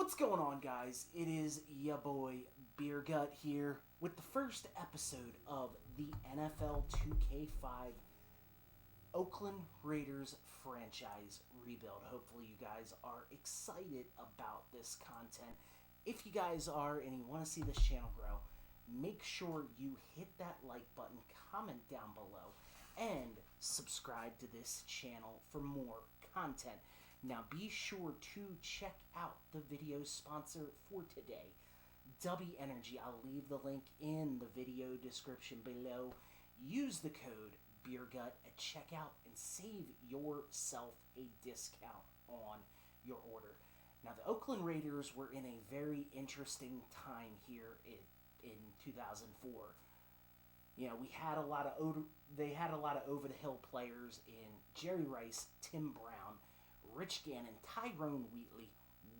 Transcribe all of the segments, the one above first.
What's going on, guys? It is ya boy Beer Gut here with the first episode of the NFL 2K5 Oakland Raiders franchise rebuild. Hopefully you guys are excited about this content. If you guys are and you want to see this channel grow, make sure you hit that like button, comment down below, and subscribe to this channel for more content. Now be sure to check out the video sponsor for today, Dubby Energy. I'll leave the link in the video description below. Use the code BeerGut at checkout and save yourself a discount on your order. Now the Oakland Raiders were in a very interesting time here in 2004. You know, they had a lot of over-the-hill players in Jerry Rice, Tim Brown, Rich Gannon, Tyrone Wheatley,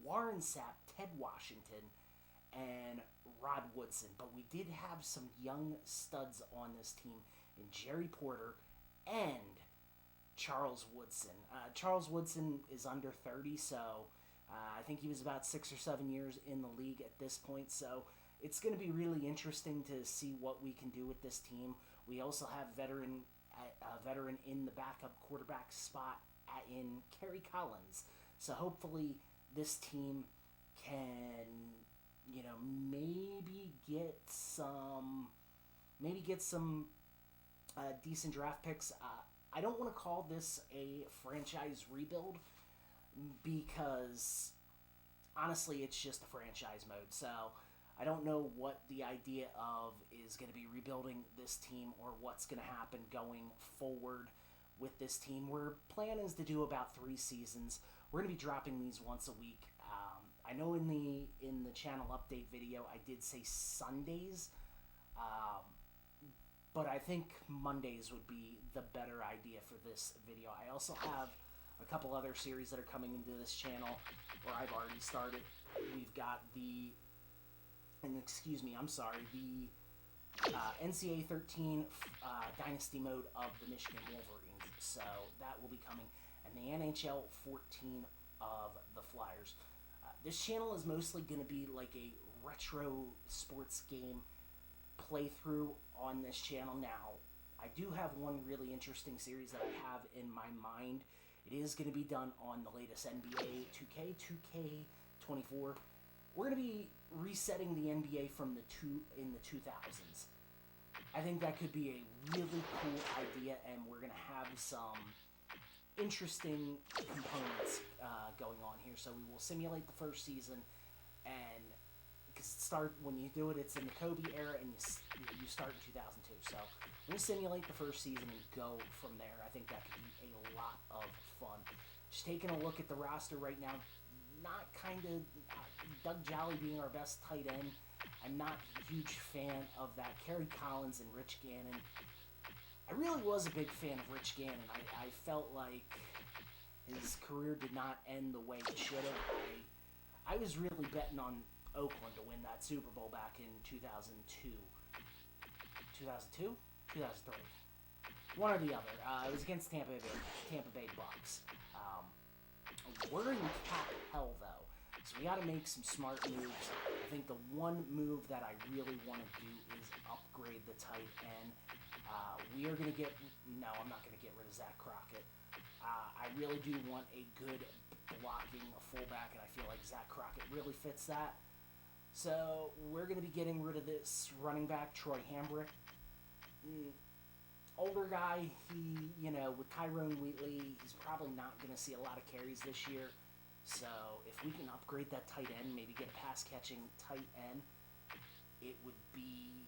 Warren Sapp, Ted Washington, and Rod Woodson. But we did have some young studs on this team in Jerry Porter and Charles Woodson. Charles Woodson is under 30, so I think he was about 6 or 7 years in the league at this point. So it's going to be really interesting to see what we can do with this team. We also have a veteran in the backup quarterback spot in Kerry Collins. So hopefully this team can, maybe get some decent draft picks. I don't want to call this a franchise rebuild because honestly it's just a franchise mode. So I don't know what the idea of is going to be rebuilding this team or what's going to happen going forward with this team. Our plan is to do about 3 seasons. We're going to be dropping these once a week. I know in the channel update video I did say Sundays, but I think Mondays would be the better idea for this video. I also have a couple other series that are coming into this channel, or I've already started. We've got the NCAA 13 Dynasty mode of the Michigan Wolverines, so that will be coming, and the NHL 14 of the Flyers. This channel is mostly going to be like a retro sports game playthrough on this channel. Now, I do have one really interesting series that I have in my mind. It is going to be done on the latest NBA 2K, 2K24. We're going to be resetting the NBA from the 2000s. I think that could be a really cool idea, and we're going to have some interesting components going on here. So we will simulate the first season, and because when you do it, it's in the Kobe era, and you start in 2002. So we're going to simulate the first season and go from there. I think that could be a lot of fun. Just taking a look at the roster right now, Doug Jolly being our best tight end. I'm not a huge fan of that. Kerry Collins and Rich Gannon. I really was a big fan of Rich Gannon. I felt like his career did not end the way it should have. I was really betting on Oakland to win that Super Bowl back in 2002. 2002? 2003. One or the other. It was against Tampa Bay Bucks. We're in cap hell, though, so we got to make some smart moves. I think the one move that I really want to do is upgrade the tight end. We are going to get... No, I'm not going to get rid of Zach Crockett. I really do want a good blocking fullback, and I feel like Zach Crockett really fits that. So we're going to be getting rid of this running back, Troy Hambrick. Older guy, with Tyrone Wheatley, he's probably not going to see a lot of carries this year. So if we can upgrade that tight end, maybe get a pass-catching tight end, it would be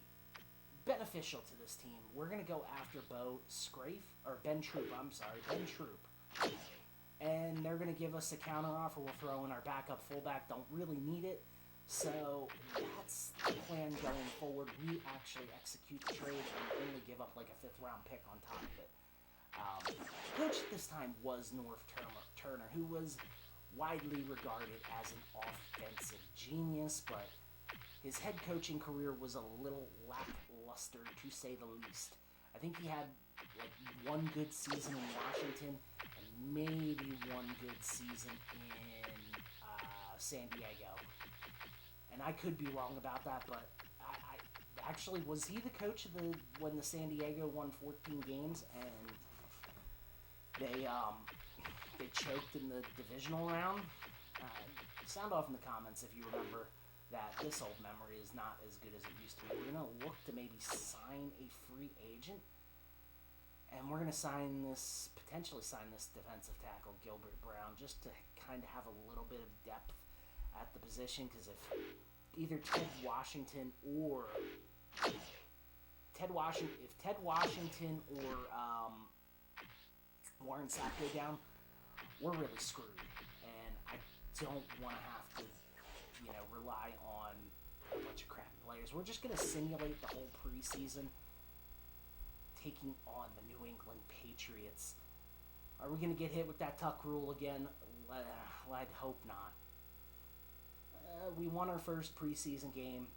beneficial to this team. We're going to go after Ben Troop. And they're going to give us a counteroffer. We'll throw in our backup fullback. Don't really need it. So that's the plan going forward. We actually execute the trade and only give up like a 5th-round pick on top of it. Coach at this time was Norv Turner, who was widely regarded as an offensive genius, but his head coaching career was a little lackluster, to say the least. I think he had like one good season in Washington and maybe one good season in San Diego. And I could be wrong about that, but I actually, was he the coach of when the San Diego won 14 games and they choked in the divisional round? Sound off in the comments if you remember that. This old memory is not as good as it used to be. We're going to look to maybe sign a free agent. And we're going to potentially sign this defensive tackle, Gilbert Brown, just to kind of have a little bit of depth at the position. Because if either Ted Washington or Warren Sapp go down, we're really screwed. And I don't want to have to, rely on a bunch of crappy players. We're just going to simulate the whole preseason, taking on the New England Patriots. Are we going to get hit with that tuck rule again? I'd hope not. We won our first preseason game.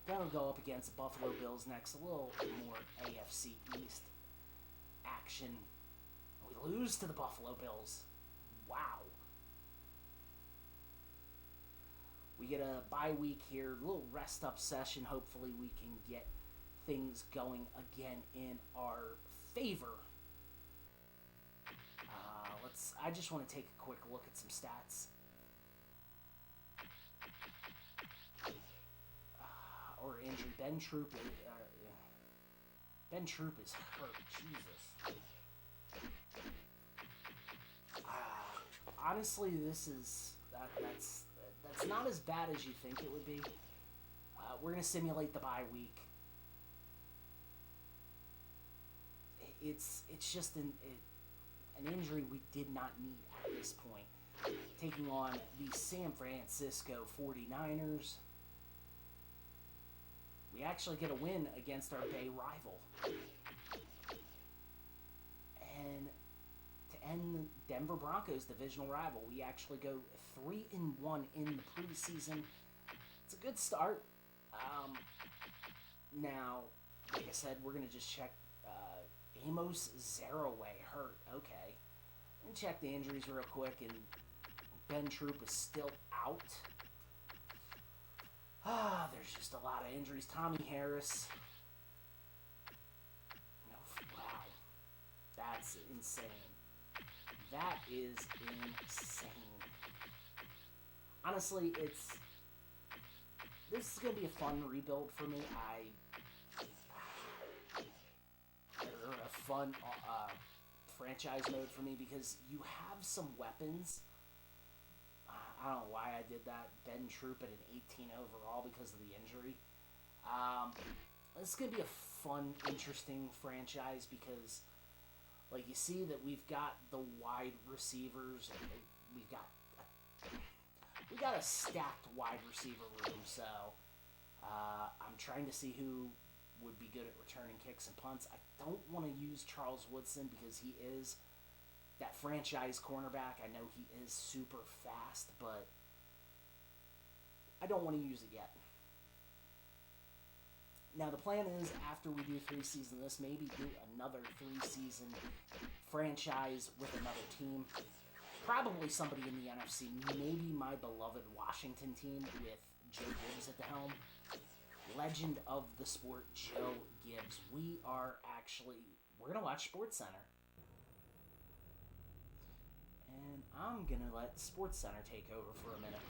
Then we'll go up against the Buffalo Bills next. A little more AFC East action. We lose to the Buffalo Bills. Wow. We get a bye week here, a little rest up session. Hopefully we can get things going again in our favor. I just want to take a quick look at some stats. Or injury. Ben Troop is hurt. Jesus. Honestly, that's not as bad as you think it would be. We're going to simulate the bye week. It's just an injury we did not need at this point. Taking on the San Francisco 49ers. We actually get a win against our Bay rival. And to end the Denver Broncos divisional rival, we actually go 3-1 in the preseason. It's a good start. Now, like I said, we're going to just check Amos Zaraway hurt. Okay. And check the injuries real quick, and Ben Troop is still out. There's just a lot of injuries. Tommy Harris. Wow. That's insane. That is insane. Honestly, this is going to be a fun rebuild for me. Or a fun franchise mode for me, because you have some weapons. I don't know why I did that. Ben Troop at an 18 overall because of the injury. This is going to be a fun, interesting franchise because, like, you see that we've got the wide receivers. And we got a stacked wide receiver room. So I'm trying to see who would be good at returning kicks and punts. I don't want to use Charles Woodson because he is that franchise cornerback. I know he is super fast, but I don't want to use it yet. Now, the plan is, after we do 3 seasons, this maybe do another 3-season franchise with another team. Probably somebody in the NFC. Maybe my beloved Washington team with Joe Gibbs at the helm. Legend of the sport, Joe Gibbs. We're going to watch SportsCenter. And I'm going to let SportsCenter take over for a minute.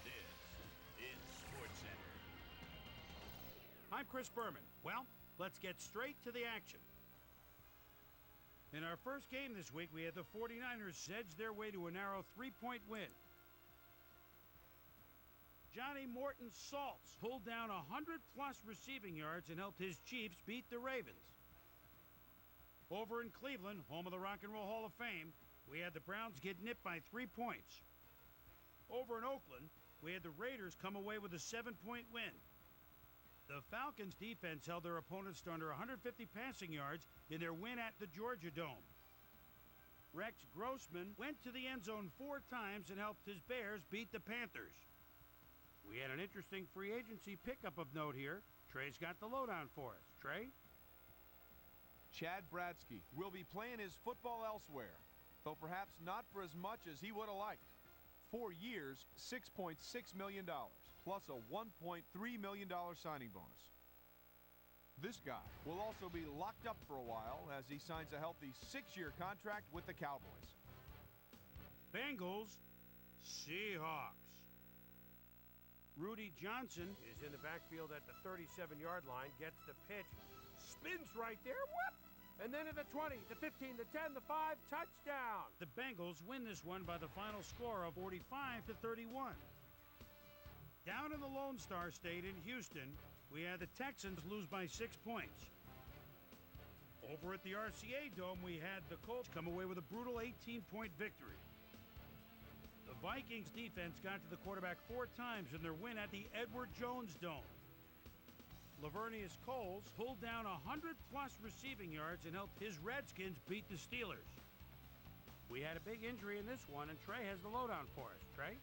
This is SportsCenter. I'm Chris Berman. Well, let's get straight to the action. In our first game this week, we had the 49ers edge their way to a narrow 3-point win. Johnny Morton Saltz pulled down 100-plus receiving yards and helped his Chiefs beat the Ravens. Over in Cleveland, home of the Rock and Roll Hall of Fame, we had the Browns get nipped by 3 points. Over in Oakland, we had the Raiders come away with a 7-point win. The Falcons' defense held their opponents to under 150 passing yards in their win at the Georgia Dome. Rex Grossman went to the end zone 4 times and helped his Bears beat the Panthers. We had an interesting free agency pickup of note here. Trey's got the lowdown for us. Trey? Chad Bradsky will be playing his football elsewhere, though perhaps not for as much as he would have liked. 4 years, $6.6 million, plus a $1.3 million signing bonus. This guy will also be locked up for a while as he signs a healthy 6-year contract with the Cowboys. Bengals, Seahawks. Rudy Johnson is in the backfield at the 37-yard line, gets the pitch, spins right there, whoop! And then at the 20, the 15, the 10, the 5, touchdown! The Bengals win this one by the final score of 45-31. Down in the Lone Star State in Houston, we had the Texans lose by 6 points. Over at the RCA Dome, we had the Colts come away with a brutal 18-point victory. The Vikings defense got to the quarterback 4 times in their win at the Edward Jones Dome. Lavernius Coles pulled down 100-plus receiving yards and helped his Redskins beat the Steelers. We had a big injury in this one, and Trey has the lowdown for us. Trey?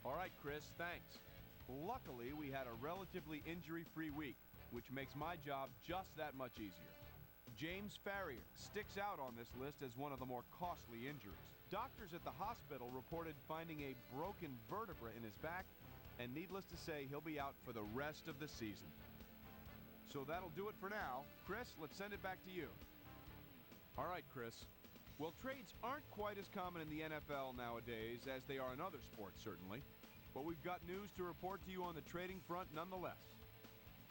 All right, Chris, thanks. Luckily, we had a relatively injury-free week, which makes my job just that much easier. James Farrier sticks out on this list as one of the more costly injuries. Doctors at the hospital reported finding a broken vertebra in his back, and needless to say, he'll be out for the rest of the season. So that'll do it for now. Chris, let's send it back to you. All right, Chris. Well, trades aren't quite as common in the NFL nowadays as they are in other sports, certainly. But we've got news to report to you on the trading front nonetheless.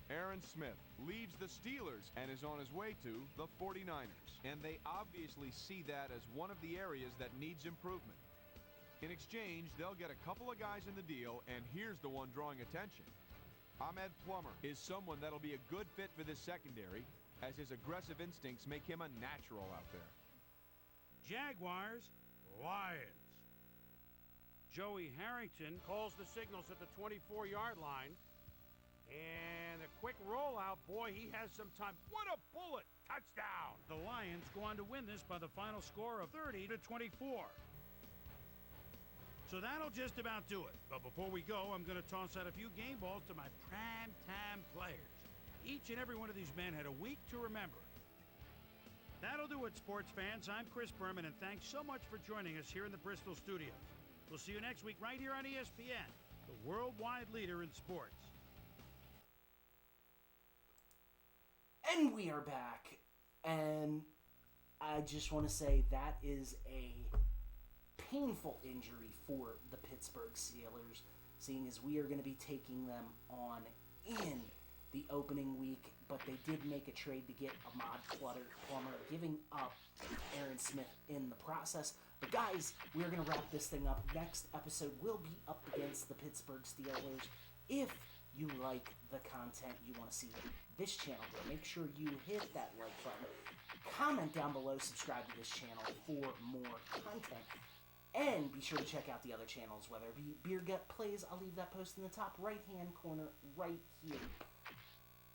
Aaron Smith leaves the Steelers and is on his way to the 49ers. And they obviously see that as one of the areas that needs improvement. In exchange, they'll get a couple of guys in the deal, and here's the one drawing attention. Ahmed Plummer is someone that'll be a good fit for this secondary, as his aggressive instincts make him a natural out there. Jaguars, Lions. Joey Harrington calls the signals at the 24-yard line. And a quick rollout. Boy, he has some time. What a bullet! Touchdown! The Lions go on to win this by the final score of 30-24. So that'll just about do it. But before we go, I'm going to toss out a few game balls to my prime-time players. Each and every one of these men had a week to remember. That'll do it, sports fans. I'm Chris Berman, and thanks so much for joining us here in the Bristol studios. We'll see you next week right here on ESPN, the worldwide leader in sports. And we are back. And I just want to say that is a painful injury for the Pittsburgh Steelers, seeing as we are going to be taking them on in the opening week. But they did make a trade to get Ahmad Plummer, giving up Aaron Smith in the process. But guys, we're going to wrap this thing up. Next episode will be up against the Pittsburgh Steelers. If you like the content you want to see this channel do, make sure you hit that like button. Comment down below, subscribe to this channel for more content. And be sure to check out the other channels, whether it be Beer Gut Plays. I'll leave that post in the top right-hand corner right here.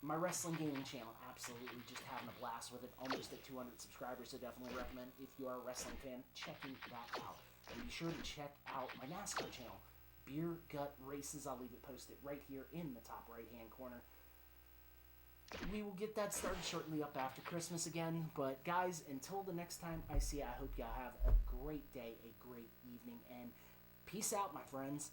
My wrestling gaming channel, absolutely just having a blast with it. Almost at 200 subscribers, so definitely recommend, if you are a wrestling fan, checking that out. And be sure to check out my NASCAR channel, Beer Gut Races. I'll leave it posted right here in the top right-hand corner. We will get that started shortly up after Christmas again. But guys, until the next time I see you, I hope y'all have a great day, a great evening, and peace out, my friends.